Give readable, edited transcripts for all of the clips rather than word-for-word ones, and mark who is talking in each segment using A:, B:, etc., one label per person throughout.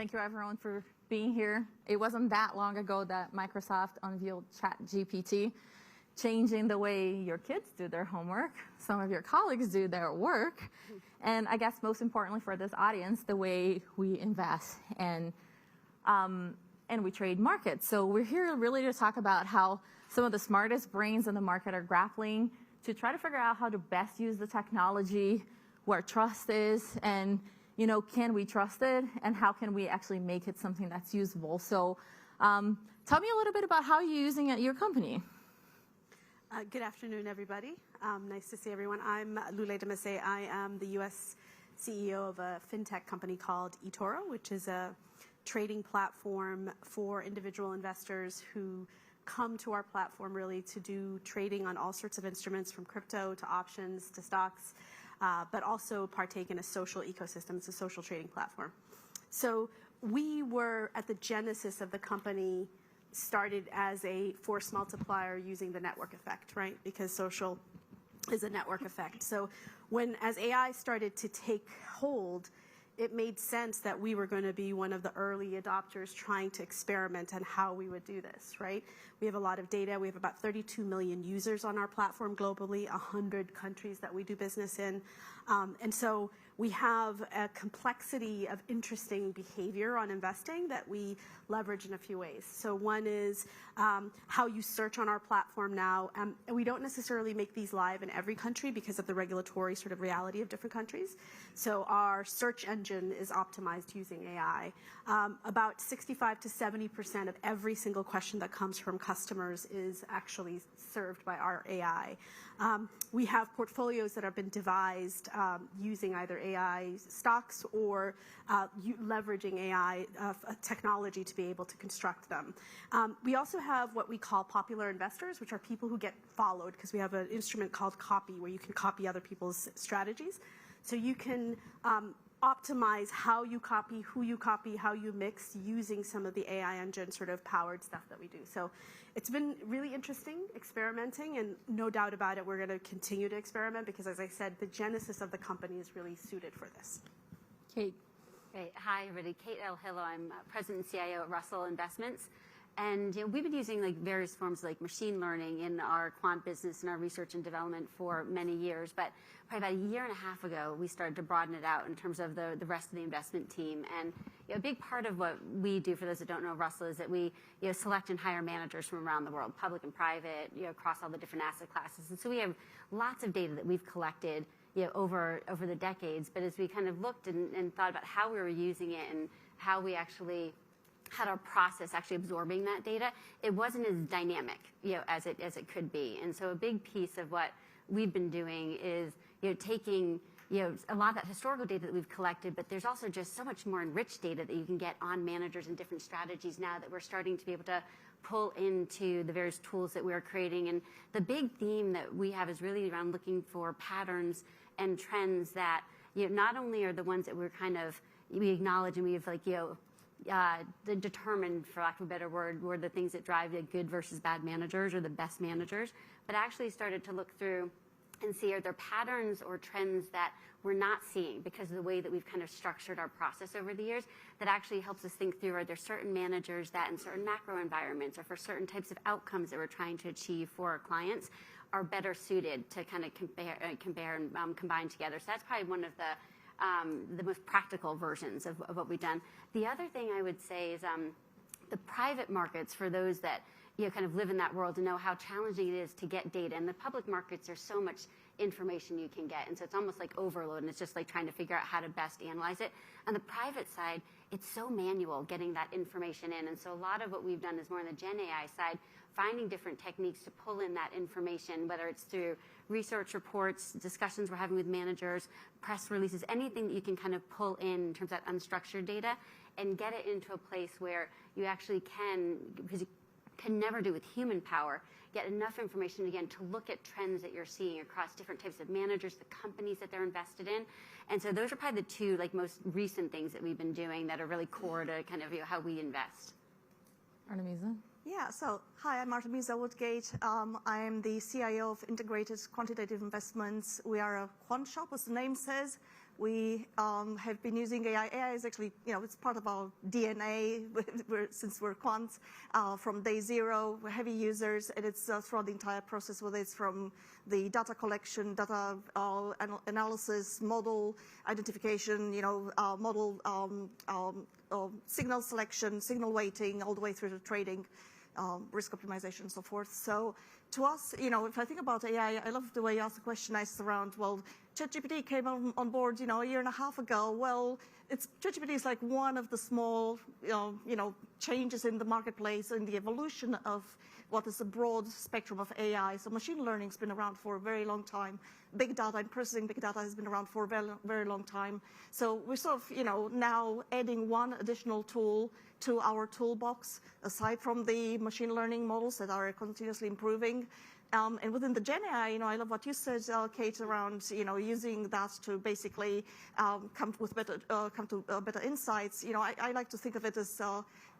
A: Thank you, everyone, for being here. It wasn't that long ago that Microsoft unveiled ChatGPT, changing the way your kids do their homework, some of your colleagues do their work, and I guess most importantly for this audience, the way we invest and we trade markets. So we're here really to talk about how some of the smartest brains in the market are grappling to try to figure out how to best use the technology, where trust is, and can we trust it, and how can we actually make it something that's usable? So tell me a little bit about how you're using it at your company.
B: Good afternoon, everybody. Nice to see everyone. I'm Lule Demmissie. I am the U.S. CEO of a fintech company called eToro, which is a trading platform for individual investors who come to our platform really to do trading on all sorts of instruments, from crypto to options to stocks, but also partake in a social ecosystem. It's a social trading platform. So we were at the genesis of the company, started as a force multiplier using the network effect, right? Because social is a network effect. So as AI started to take hold, it made sense that we were going to be one of the early adopters trying to experiment on how we would do this, right? We have a lot of data. We have about 32 million users on our platform globally, 100 countries that we do business in. And so we have a complexity of interesting behavior on investing that we leverage in a few ways. So one is how you search on our platform now. And we don't necessarily make these live in every country because of the regulatory sort of reality of different countries. So our search engine is optimized using AI. About 65 to 70% of every single question that comes from customers is actually served by our AI. We have portfolios that have been devised using either AI stocks or leveraging AI technology to be able to construct them. We also have what we call popular investors, which are people who get followed, because we have an instrument called Copy, where you can copy other people's strategies. So you can optimize how you copy, who you copy, how you mix, using some of the AI engine sort of powered stuff that we do. So it's been really interesting experimenting, and no doubt about it, we're going to continue to experiment because, as I said, the genesis of the company is really suited for this.
A: Kate.
C: Great. Hi, everybody. Kate L. Hillow. I'm President and CIO at Russell Investments. And we've been using various forms of machine learning in our quant business and our research and development for many years. But probably about a year and a half ago, we started to broaden it out in terms of the rest of the investment team. And a big part of what we do, for those that don't know Russell, is that we select and hire managers from around the world, public and private, across all the different asset classes. And so we have lots of data that we've collected over the decades. But as we kind of looked and thought about how we were using it and how we actually had our process actually absorbing that data, it wasn't as dynamic, as it could be. And so a big piece of what we've been doing is, taking, a lot of that historical data that we've collected, but there's also just so much more enriched data that you can get on managers and different strategies now that we're starting to be able to pull into the various tools that we're creating. And the big theme that we have is really around looking for patterns and trends that, not only are the ones that we acknowledge and we've determined, for lack of a better word, were the things that drive the good versus bad managers or the best managers, but actually started to look through and see, are there patterns or trends that we're not seeing because of the way that we've kind of structured our process over the years that actually helps us think through, are there certain managers that in certain macro environments or for certain types of outcomes that we're trying to achieve for our clients are better suited to kind of compare and combine together. So that's probably one of the most practical versions of what we've done. The other thing I would say is the private markets, for those that kind of live in that world and know how challenging it is to get data. And the public markets, there's so much information you can get. And so it's almost like overload, and it's just like trying to figure out how to best analyze it. On the private side, it's so manual getting that information in. And so a lot of what we've done is more on the Gen AI side, finding different techniques to pull in that information, whether it's through research reports, discussions we're having with managers, press releases, anything that you can kind of pull in terms of that unstructured data and get it into a place where you actually can, because you can never do with human power, get enough information, again, to look at trends that you're seeing across different types of managers, the companies that they're invested in. And so those are probably the two most recent things that we've been doing that are really core to kind of how we invest.
A: Artemiza?
D: Yeah, so hi, I'm Artemiza Woodgate. I'm the CIO of Integrated Quantitative Investments. We are a quant shop, as the name says. We have been using AI. AI is actually, it's part of our DNA since we're quants. From day zero, we're heavy users, and it's throughout the entire process, whether it's from the data collection, data analysis, model identification, model signal selection, signal weighting, all the way through to trading, risk optimization, and so forth. So to us, if I think about AI, I love the way you asked the question. Nice around, well, ChatGPT came on board, a year and a half ago. Well, ChatGPT is like one of the small, changes in the marketplace and the evolution of what is a broad spectrum of AI. So machine learning has been around for a very long time. Big data and processing big data has been around for a very, very long time. So we're sort of, now adding one additional tool to our toolbox, aside from the machine learning models that are continuously improving. And within the Gen AI, I love what you said, Kate, around using that to basically come to better insights. I like to think of it as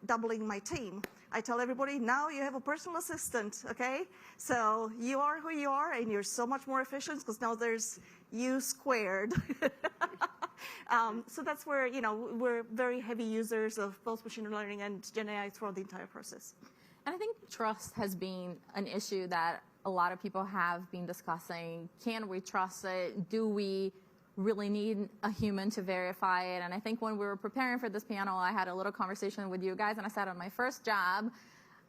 D: doubling my team. I tell everybody, now you have a personal assistant, okay? So you are who you are, and you're so much more efficient because now there's you squared. So that's where we're very heavy users of both machine learning and Gen AI throughout the entire process.
A: And I think trust has been an issue that a lot of people have been discussing. Can we trust it? Do we really need a human to verify it? And I think when we were preparing for this panel, I had a little conversation with you guys, and I said on my first job,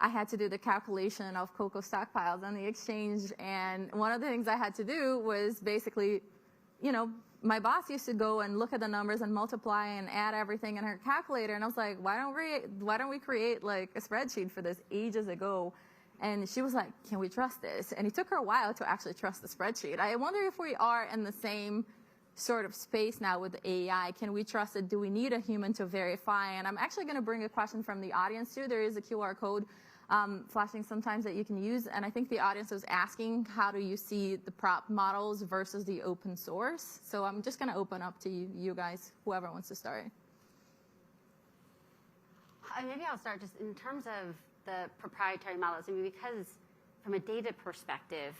A: I had to do the calculation of cocoa stockpiles on the exchange. And one of the things I had to do was basically, my boss used to go and look at the numbers and multiply and add everything in her calculator. And I was like, why don't we create like a spreadsheet for this ages ago? And she was like, can we trust this? And it took her a while to actually trust the spreadsheet. I wonder if we are in the same sort of space now with AI. Can we trust it? Do we need a human to verify? And I'm actually going to bring a question from the audience too. There is a QR code flashing sometimes that you can use. And I think the audience was asking, how do you see the prop models versus the open source? So I'm just going to open up to you guys, whoever wants to start.
C: Maybe I'll start just in terms of the proprietary models. I mean, because from a data perspective,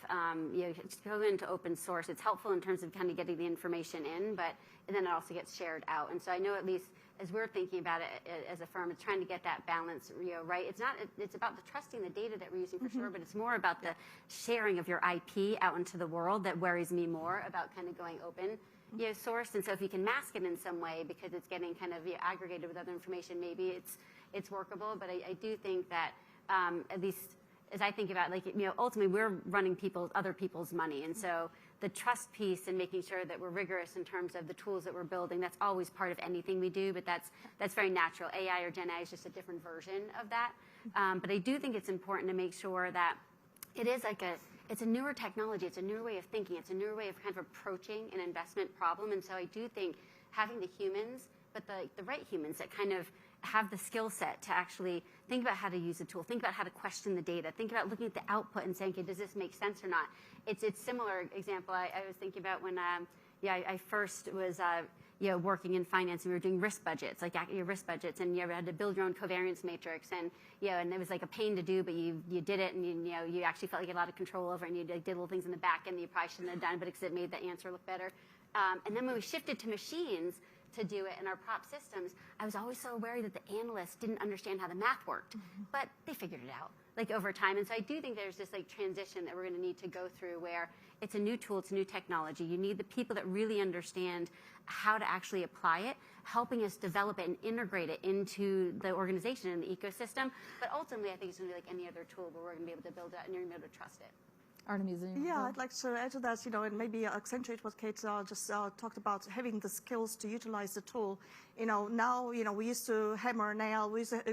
C: just go into open source. It's helpful in terms of kind of getting the information in, and then it also gets shared out. And so I know at least as we're thinking about it as a firm, it's trying to get that balance, right? It's about the trusting the data that we're using for sure, but it's more about the sharing of your IP out into the world that worries me more about kind of going open source. And so if you can mask it in some way because it's getting kind of aggregated with other information, maybe it's workable. But I do think that at least as I think about, ultimately we're running other people's money. And so the trust piece and making sure that we're rigorous in terms of the tools that we're building, that's always part of anything we do, but that's very natural. AI or Gen AI is just a different version of that. But I do think it's important to make sure that it is it's a newer technology. It's a newer way of thinking. It's a newer way of kind of approaching an investment problem. And so I do think having the humans, but the right humans that kind of have the skill set to actually think about how to use the tool, think about how to question the data, think about looking at the output and saying, okay, does this make sense or not? It's similar example I was thinking about when I first was working in finance and we were doing risk budgets, like your risk budgets, and you had to build your own covariance matrix, and and it was like a pain to do, but you did it, and you actually felt like you had a lot of control over it, and you did little things in the back end that you probably shouldn't have done, but because it made the answer look better. And then when we shifted to machines to do it in our prop systems, I was always so wary that the analysts didn't understand how the math worked, but they figured it out over time. And so I do think there's this transition that we're going to need to go through where it's a new tool, it's a new technology. You need the people that really understand how to actually apply it, helping us develop it and integrate it into the organization and the ecosystem. But ultimately, I think it's going to be like any other tool where we're going to be able to build it and you're going to be able to trust it.
A: Artemiza?
D: Yeah, I'd like to add to that, and maybe accentuate what Kate just talked about, having the skills to utilize the tool. Now, we used to hammer a nail. We used to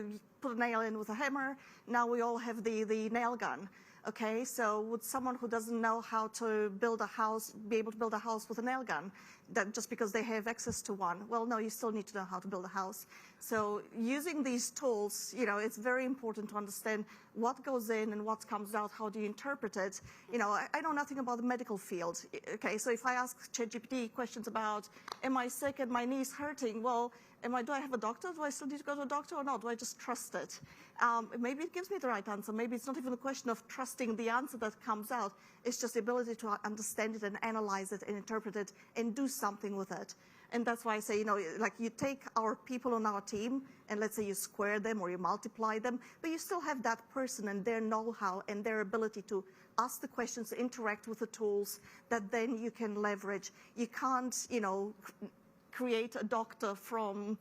D: put a nail in with a hammer. Now we all have the nail gun. Okay, so would someone who doesn't know how to build a house be able to build a house with a nail gun? That just because they have access to one? Well, no, you still need to know how to build a house. So using these tools, it's very important to understand what goes in and what comes out. How do you interpret it? I know nothing about the medical field. Okay, so if I ask ChatGPT questions about, am I sick and my knee's hurting? Well, do I have a doctor? Do I still need to go to a doctor or not? Do I just trust it? Maybe it gives me the right answer. Maybe it's not even a question of trusting the answer that comes out. It's just the ability to understand it and analyze it and interpret it and do something with it. And that's why I say, like you take our people on our team and let's say you square them or you multiply them, but you still have that person and their know-how and their ability to ask the questions, interact with the tools that then you can leverage. You can't, create a doctor from,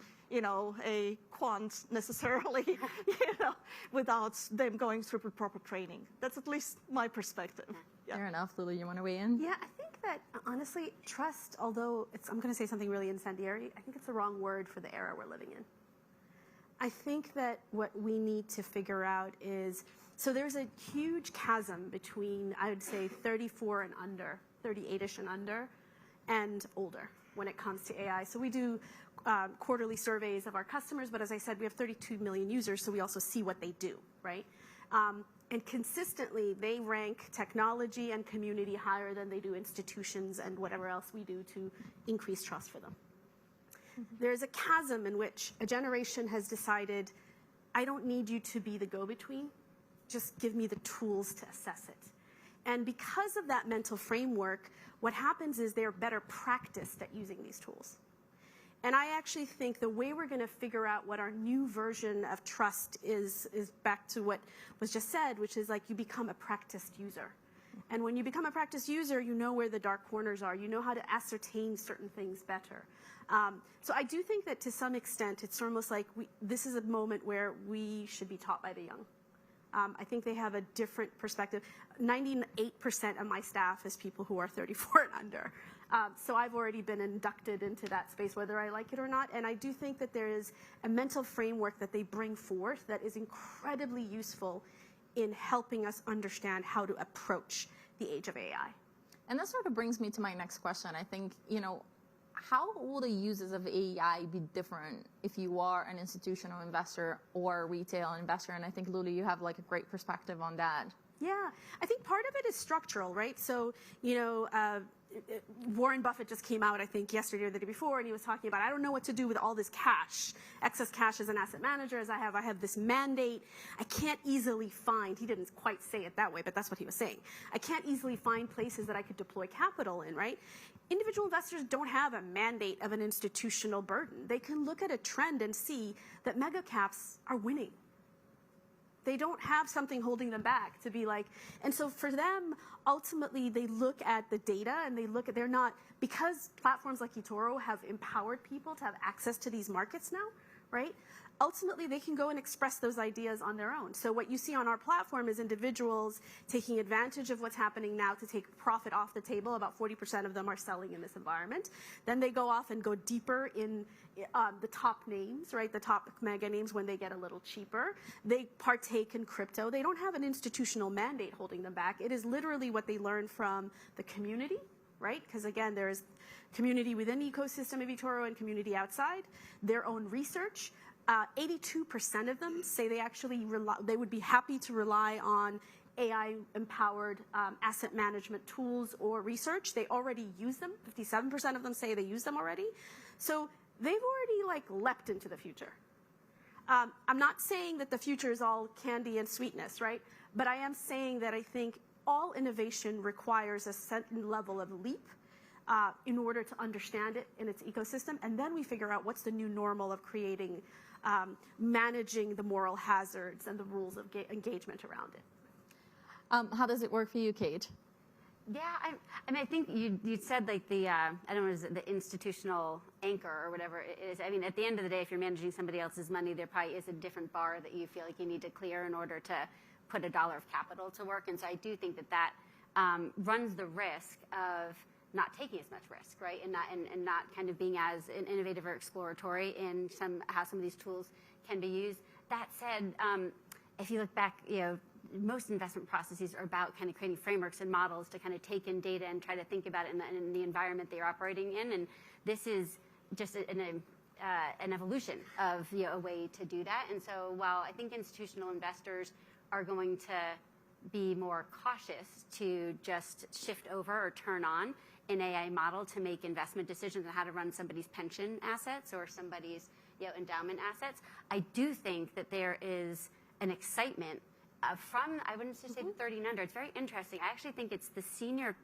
D: a quant necessarily, without them going through proper training. That's at least my perspective. Yeah.
A: Fair enough. Lulu, you want to weigh in?
B: Yeah, I think that honestly, trust, although I'm going to say something really incendiary, I think it's the wrong word for the era we're living in. I think that what we need to figure out is, so there's a huge chasm between, I would say, 34 and under, 38-ish and under, and older when it comes to AI. So we do quarterly surveys of our customers, but as I said, we have 32 million users, so we also see what they do, right? And consistently, they rank technology and community higher than they do institutions and whatever else we do to increase trust for them. There's a chasm in which a generation has decided, I don't need you to be the go-between, just give me the tools to assess it. And because of that mental framework, what happens is they're better practiced at using these tools. And I actually think the way we're going to figure out what our new version of trust is back to what was just said, which is like you become a practiced user. And when you become a practiced user, you know where the dark corners are. You know how to ascertain certain things better. So I do think that to some extent, it's almost like this is a moment where we should be taught by the young. I think they have a different perspective. 98% of my staff is people who are 34 and under. So I've already been inducted into that space, whether I like it or not. And I do think that there is a mental framework that they bring forth that is incredibly useful in helping us understand how to approach the age of AI.
A: And that sort of brings me to my next question. I think, how will the uses of AI be different if you are an institutional investor or a retail investor? And I think, Lulu, you have like a great perspective on that.
B: Yeah, I think part of it is structural, right? So, Warren Buffett just came out, I think, yesterday or the day before, and he was talking about, I don't know what to do with all this cash, excess cash as an asset manager, as I have this mandate. I can't easily find, he didn't quite say it that way, but that's what he was saying. I can't easily find places that I could deploy capital in, right? Individual investors don't have a mandate of an institutional burden. They can look at a trend and see that mega caps are winning. They don't have something holding them back to be like, and so for them, ultimately, they look at the data and they look at, they're not, because platforms like eToro have empowered people to have access to these markets now, right? Ultimately, they can go and express those ideas on their own. So what you see on our platform is individuals taking advantage of what's happening now to take profit off the table. About 40% of them are selling in this environment. Then they go off and go deeper in the top names, right? The top mega names when they get a little cheaper. They partake in crypto. They don't have an institutional mandate holding them back. It is literally what they learn from the community, right? Because again, there's community within the ecosystem of eToro and community outside, their own research. 82% of them say they would be happy to rely on AI-empowered asset management tools or research. They already use them. 57% of them say they use them already. So they've already leapt into the future. I'm not saying that the future is all candy and sweetness, right? But I am saying that I think all innovation requires a certain level of leap in order to understand it in its ecosystem. And then we figure out what's the new normal of creating, managing the moral hazards and the rules of engagement around it.
A: How does it work for you, Kate?
C: Yeah, I think you said like the, I don't know, is it the institutional anchor or whatever it is. I mean, at the end of the day, if you're managing somebody else's money, there probably is a different bar that you feel like you need to clear in order to put $1 of capital to work. And so I do think that runs the risk of not taking as much risk, right? And not kind of being as innovative or exploratory in how some of these tools can be used. That said, if you look back, most investment processes are about kind of creating frameworks and models to kind of take in data and try to think about it in the environment they're operating in. And this is just an evolution of a way to do that. And so while I think institutional investors are going to be more cautious to just shift over or turn on an AI model to make investment decisions on how to run somebody's pension assets or somebody's endowment assets, I do think that there is an excitement from, I wouldn't just say the 30 and under. It's very interesting. I actually think it's the senior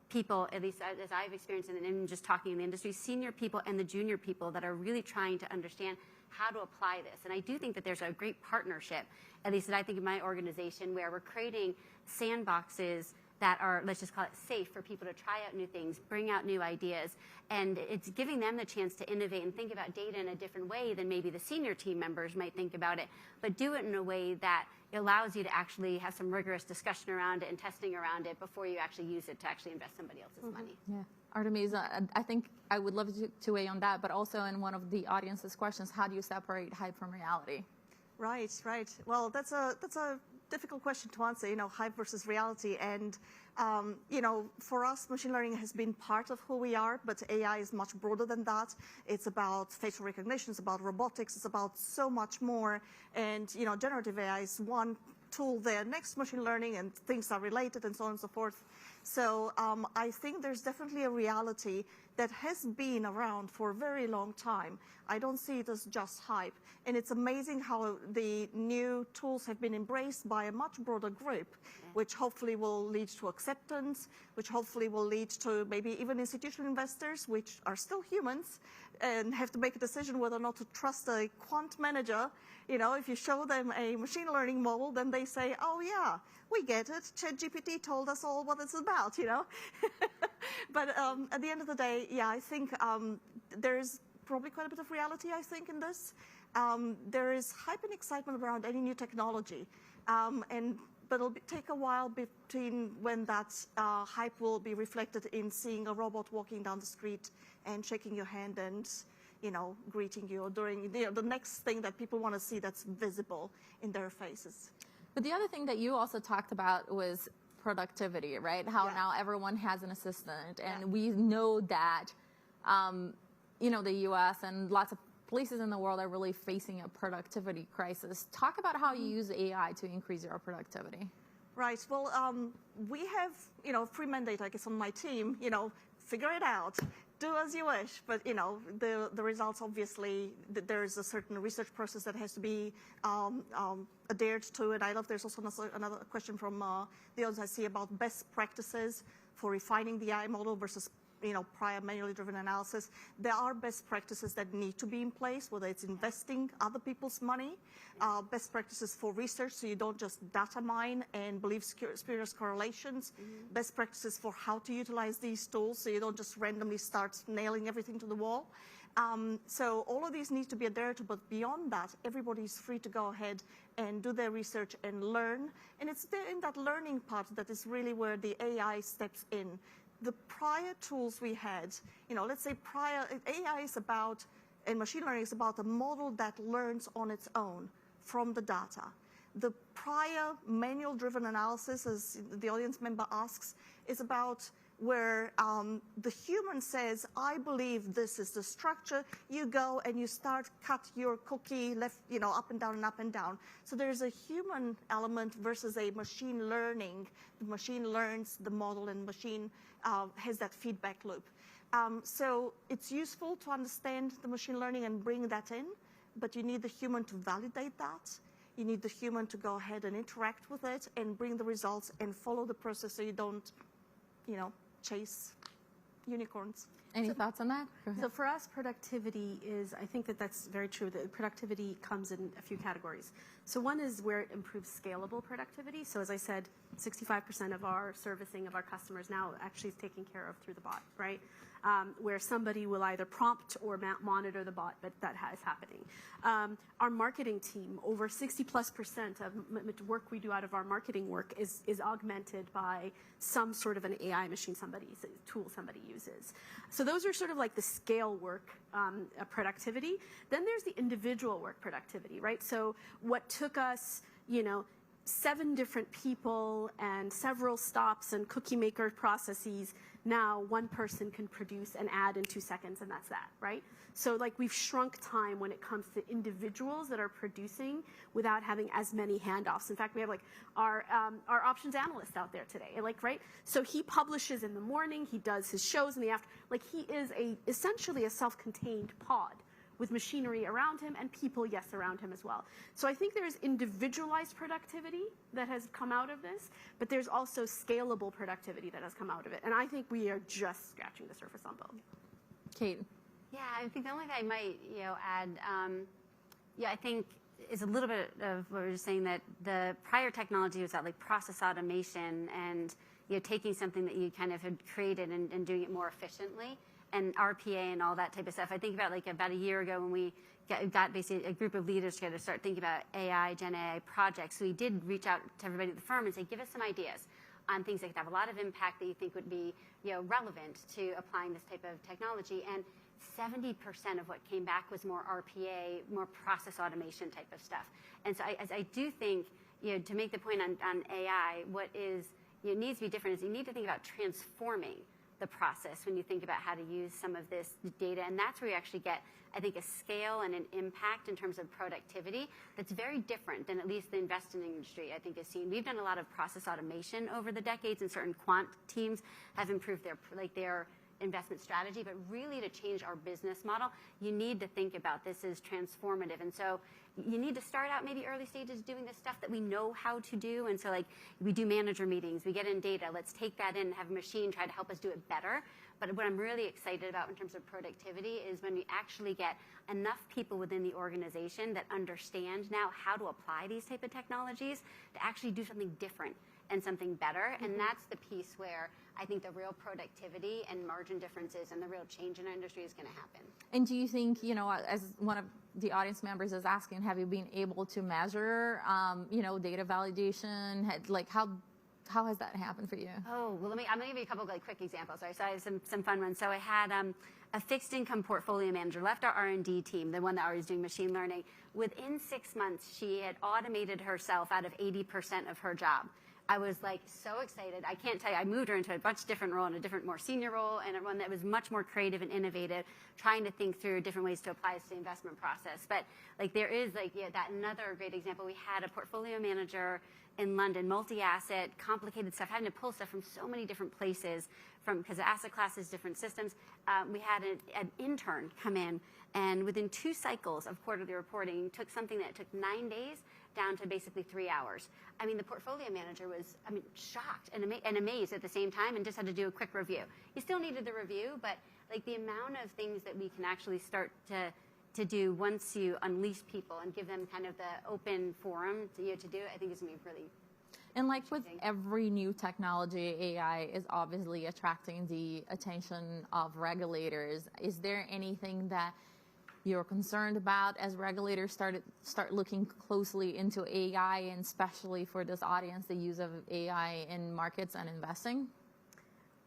C: people, at least as I've experienced and just talking in the industry, senior people and the junior people that are really trying to understand how to apply this. And I do think that there's a great partnership, at least that I think in my organization, where we're creating sandboxes that are, let's just call it safe for people to try out new things, bring out new ideas, and it's giving them the chance to innovate and think about data in a different way than maybe the senior team members might think about it, but do it in a way that allows you to actually have some rigorous discussion around it and testing around it before you actually use it to actually invest somebody else's money.
A: Yeah. Artemiza, I think I would love to weigh on that, but also in one of the audience's questions, how do you separate hype from reality?
D: Right. Well, that's a difficult question to answer, hype versus reality. And, for us, machine learning has been part of who we are, but AI is much broader than that. It's about facial recognition, it's about robotics, it's about so much more. And, generative AI is one tool there. Next, machine learning and things are related and so on and so forth. So I think there's definitely a reality that has been around for a very long time. I don't see it as just hype. And it's amazing how the new tools have been embraced by a much broader group, which hopefully will lead to acceptance, which hopefully will lead to maybe even institutional investors, which are still humans, and have to make a decision whether or not to trust a quant manager. If you show them a machine learning model, then they say, oh yeah, we get it. ChatGPT told us all what it's about, But at the end of the day, yeah, I think there's probably quite a bit of reality, I think, in this. There is hype and excitement around any new technology. But it'll take a while between when that hype will be reflected in seeing a robot walking down the street and shaking your hand and, greeting you, or doing the next thing that people want to see that's visible in their faces.
A: But the other thing that you also talked about was productivity, right? How now everyone has an assistant, and we know that, the U.S. and lots of places in the world are really facing a productivity crisis. Talk about how you use AI to increase your productivity.
D: Right. Well, we have, free mandate, I guess, on my team, figure it out. Do as you wish, but the results, obviously, there is a certain research process that has to be adhered to. And I love there's also another question from the audience I see about best practices for refining the AI model versus prior manually driven analysis. There are best practices that need to be in place, whether it's investing other people's money, best practices for research, so you don't just data mine and believe spurious correlations, best practices for how to utilize these tools, so you don't just randomly start nailing everything to the wall. So all of these need to be adhered to, but beyond that, everybody's free to go ahead and do their research and learn. And it's in that learning part that is really where the AI steps in. The prior tools we had, let's say AI is about, and machine learning is about a model that learns on its own from the data. The prior manual-driven analysis, as the audience member asks, is about where the human says, I believe this is the structure. You go and you start cut your cookie left, up and down and up and down. So there's a human element versus a machine learning. The machine learns the model, and machine has that feedback loop. So it's useful to understand the machine learning and bring that in, but you need the human to validate that. You need the human to go ahead and interact with it and bring the results and follow the process so you don't, chase unicorns.
A: Any thoughts on that?
B: So for us, productivity is, I think that's very true, that productivity comes in a few categories. So one is where it improves scalable productivity. So as I said, 65% of our servicing of our customers now actually is taken care of through the bot, right? Where somebody will either prompt or monitor the bot, but that is happening. Our marketing team, over 60+% of work we do out of our marketing work is augmented by some sort of an AI machine tool somebody uses. So those are sort of like the scale work productivity. Then there's the individual work productivity, right? So what took us, 7 different people and several stops and cookie maker processes, now one person can produce an ad in 2 seconds, and that's that, right? So we've shrunk time when it comes to individuals that are producing without having as many handoffs. In fact, we have our options analyst out there today, right? So he publishes in the morning, he does his shows in the afternoon. He is essentially a self-contained pod with machinery around him and people, yes, around him as well. So I think there's individualized productivity that has come out of this, but there's also scalable productivity that has come out of it. And I think we are just scratching the surface on both.
A: Kate.
C: Yeah, I think the only thing I might, add, I think is a little bit of what we were just saying, that the prior technology was that like process automation and taking something that you kind of had created and doing it more efficiently, and RPA and all that type of stuff. I think about a year ago when we got basically a group of leaders together to start thinking about AI, Gen AI projects. So we did reach out to everybody at the firm and say, give us some ideas on things that could have a lot of impact that you think would be relevant to applying this type of technology. And 70% of what came back was more RPA, more process automation type of stuff. And so I do think, to make the point on AI, what is needs to be different is you need to think about transforming the process when you think about how to use some of this data. And that's where you actually get, I think, a scale and an impact in terms of productivity that's very different than at least the investing industry, I think, has seen. We've done a lot of process automation over the decades, and certain quant teams have improved their investment strategy, but really to change our business model, you need to think about this as transformative. And so you need to start out maybe early stages doing this stuff that we know how to do. And so like we do manager meetings, we get in data, let's take that in and have a machine try to help us do it better. But what I'm really excited about in terms of productivity is when we actually get enough people within the organization that understand now how to apply these type of technologies to actually do something different and something better. And that's the piece where I think the real productivity and margin differences and the real change in our industry is going to happen. And
A: do you think, as one of the audience members is asking, have you been able to measure, data validation? How has that happened for you?
C: Oh, well, I'm going to give you a couple of quick examples. Right? So I have some fun ones. So I had a fixed income portfolio manager left our R&D team, the one that already was doing machine learning. Within 6 months, she had automated herself out of 80% of her job. I was so excited. I can't tell you, I moved her into a much different role, and a different, more senior role, and one that was much more creative and innovative, trying to think through different ways to apply this to the investment process. But there is that another great example. We had a portfolio manager in London, multi-asset, complicated stuff, having to pull stuff from so many different places, because the asset classes, different systems. We had an intern come in, and within 2 cycles of quarterly reporting, took something that took 9 days down to basically 3 hours. I mean, the portfolio manager was, shocked and amazed at the same time, and just had to do a quick review. You still needed the review, but the amount of things that we can actually start to do once you unleash people and give them kind of the open forum to do it, I think is going to be really.
A: And with every new technology, AI is obviously attracting the attention of regulators. Is there anything that you're concerned about as regulators start looking closely into AI, and especially for this audience, the use of AI in markets and investing?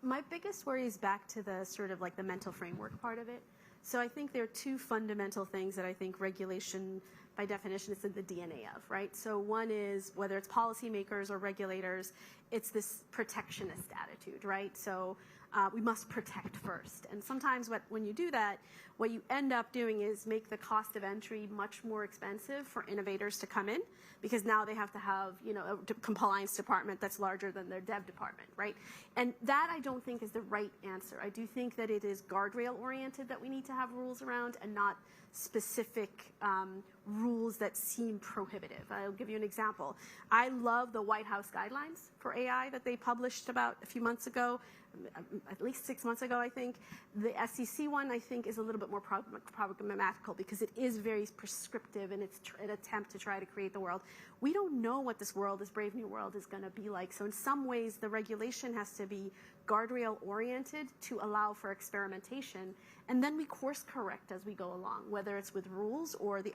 B: My biggest worry is back to the sort of the mental framework part of it. So I think there are 2 fundamental things that I think regulation, by definition, is in the DNA of, right? So one is, whether it's policymakers or regulators, it's this protectionist attitude, right? So we must protect first. And sometimes when you do that, what you end up doing is make the cost of entry much more expensive for innovators to come in, because now they have to have a compliance department that's larger than their dev department, right? And that, I don't think, is the right answer. I do think that it is guardrail oriented that we need to have rules around, and not specific rules that seem prohibitive. I'll give you an example. I love the White House guidelines for AI that they published about a few months ago, at least 6 months ago, I think. The SEC one, I think, is a little bit more problematical, because it is very prescriptive in its an attempt to try to create the world. We don't know what this world, this brave new world, is going to be like. So in some ways, the regulation has to be guardrail oriented to allow for experimentation, and then we course correct as we go along, whether it's with rules or the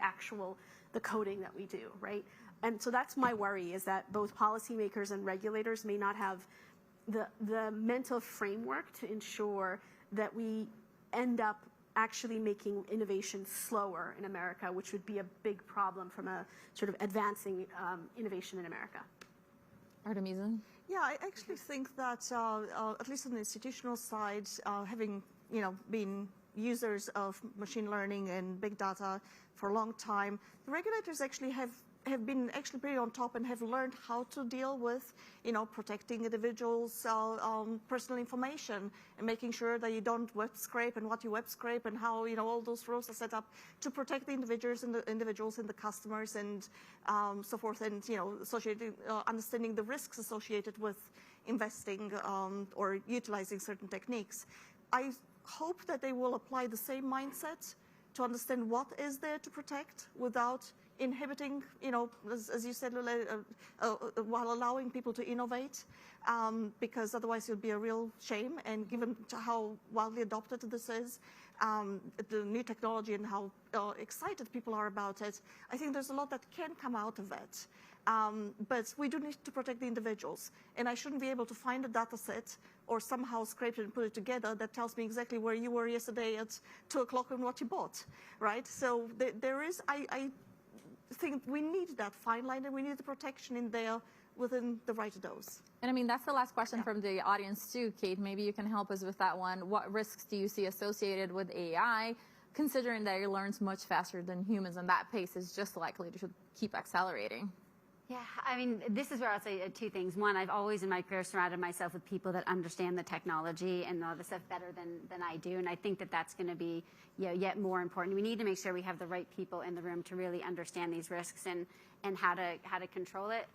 B: coding that we do, right? And so that's my worry, is that both policymakers and regulators may not have the mental framework to ensure that we end up actually making innovation slower in America, which would be a big problem from a sort of advancing innovation in America.
A: Artemiza?
D: Yeah, I actually think that at least on the institutional side, having been users of machine learning and big data for a long time, the regulators actually have have been actually pretty on top and have learned how to deal with, protecting individuals' personal information and making sure that you don't web scrape and what you web scrape and how, all those rules are set up to protect the individuals and the customers and so forth, and, understanding the risks associated with investing or utilizing certain techniques. I hope that they will apply the same mindset to understand what is there to protect without inhibiting, as you said, while allowing people to innovate, because otherwise it would be a real shame. And given how widely adopted this is, the new technology and how excited people are about it, I think there's a lot that can come out of it. But we do need to protect the individuals. And I shouldn't be able to find a data set or somehow scrape it and put it together that tells me exactly where you were yesterday at 2 o'clock and what you bought, right? So there is, I think we need that fine line and we need the protection in there within the right dose.
A: And I mean, that's the last question from the audience too, Kate. Maybe you can help us with that one. What risks do you see associated with AI, considering that it learns much faster than humans and that pace is just likely to keep accelerating?
C: Yeah, I mean, this is where I'll say two things. One, I've always in my career surrounded myself with people that understand the technology and all the stuff better than I do. And I think that that's going to be yet more important. We need to make sure we have the right people in the room to really understand these risks and how to control it.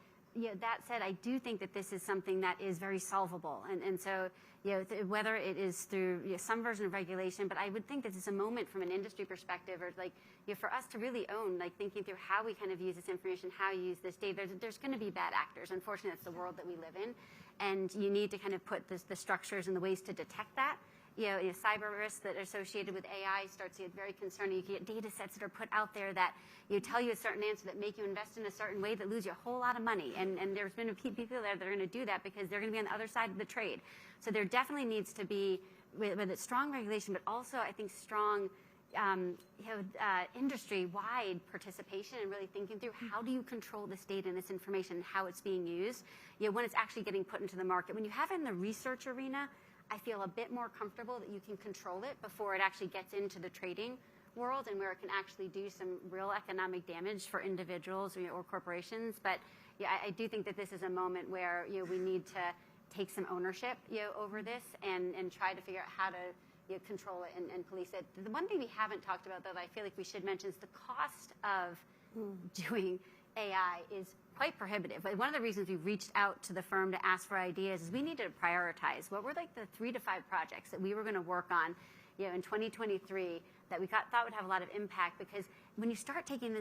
C: That said, I do think that this is something that is very solvable. And so, whether it is through some version of regulation, but I would think that it's a moment from an industry perspective or for us to really own, thinking through how we kind of use this information, how you use this data. There's going to be bad actors. Unfortunately, that's the world that we live in. And you need to kind of put the structures and the ways to detect that. Cyber risks that are associated with AI starts to get very concerning. You get data sets that are put out there that tell you a certain answer that make you invest in a certain way that lose you a whole lot of money. And there's been people there that are going to do that because they're going to be on the other side of the trade. So there definitely needs to be, with it, strong regulation, but also I think strong industry-wide participation and really thinking through how do you control this data and this information and how it's being used when it's actually getting put into the market. When you have it in the research arena, I feel a bit more comfortable that you can control it before it actually gets into the trading world and where it can actually do some real economic damage for individuals or corporations. But I do think that this is a moment where we need to take some ownership over this and try to figure out how to control it and police it. The one thing we haven't talked about, though, that I feel like we should mention is the cost of doing AI is quite prohibitive. One of the reasons we reached out to the firm to ask for ideas is we needed to prioritize what were the 3 to 5 projects that we were going to work on in 2023 that we thought would have a lot of impact, because when you start taking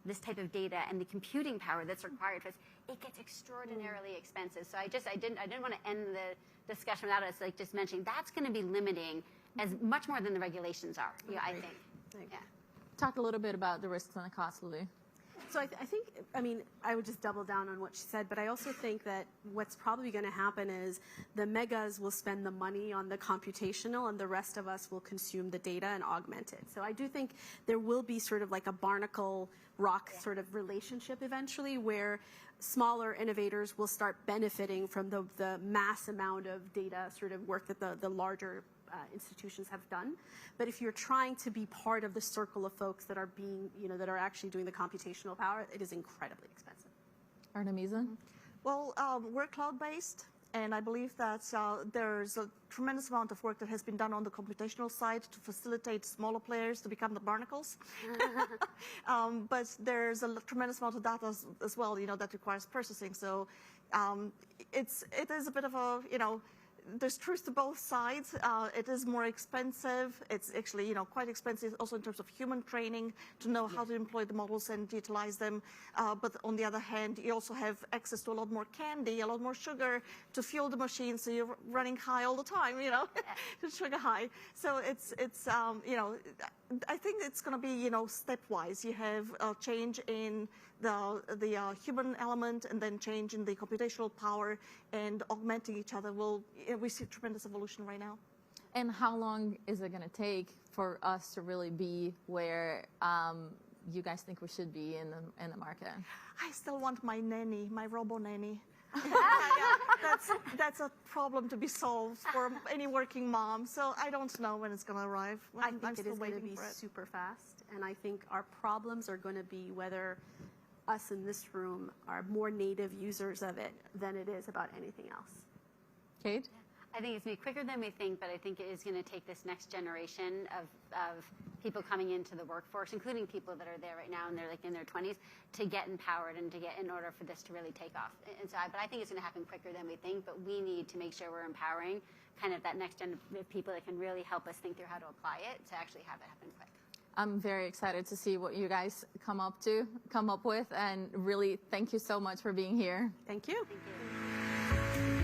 C: this type of data and the computing power that's required for it, it gets extraordinarily expensive. So I didn't want to end the discussion without us just mentioning that's going to be limiting as much more than the regulations are. I think. Yeah.
A: Talk a little bit about the risks and the costs, Lule.
B: So I would just double down on what she said, but I also think that what's probably going to happen is the megas will spend the money on the computational and the rest of us will consume the data and augment it. So I do think there will be sort of like a barnacle rock sort of relationship eventually where smaller innovators will start benefiting from the mass amount of data sort of work that the larger institutions have done. But if you're trying to be part of the circle of folks that are being, that are actually doing the computational power, it is incredibly expensive.
A: Artemiza?
D: Well, we're cloud-based, and I believe that there's a tremendous amount of work that has been done on the computational side to facilitate smaller players to become the barnacles. But there's a tremendous amount of data as well, that requires processing. So it is a bit of a, there's truth to both sides. It is more expensive. It's actually, quite expensive also in terms of human training to know how to employ the models and utilize them. But on the other hand, you also have access to a lot more candy, a lot more sugar to fuel the machine, so you're running high all the time, sugar high. So it's I think it's going to be, stepwise. You have a change in the human element and then change in the computational power and augmenting each other. We see tremendous evolution right now.
A: And how long is it going to take for us to really be where you guys think we should be in the market?
D: I still want my nanny, my robo nanny. That's a problem to be solved for any working mom. So I don't know when it's going to arrive.
B: I think it is going to be super fast, and I think our problems are going to be whether us in this room are more native users of it than it is about anything else.
A: Kate?
C: I think it's going to be quicker than we think, but I think it is going to take this next generation of people coming into the workforce, including people that are there right now and they're like in their 20s, to get empowered and to get in order for this to really take off. And so, but I think it's going to happen quicker than we think, but we need to make sure we're empowering kind of that next gen of people that can really help us think through how to apply it to actually have it happen quick.
A: I'm very excited to see what you guys come up with, and really thank you so much for being here.
B: Thank you.
C: Thank you.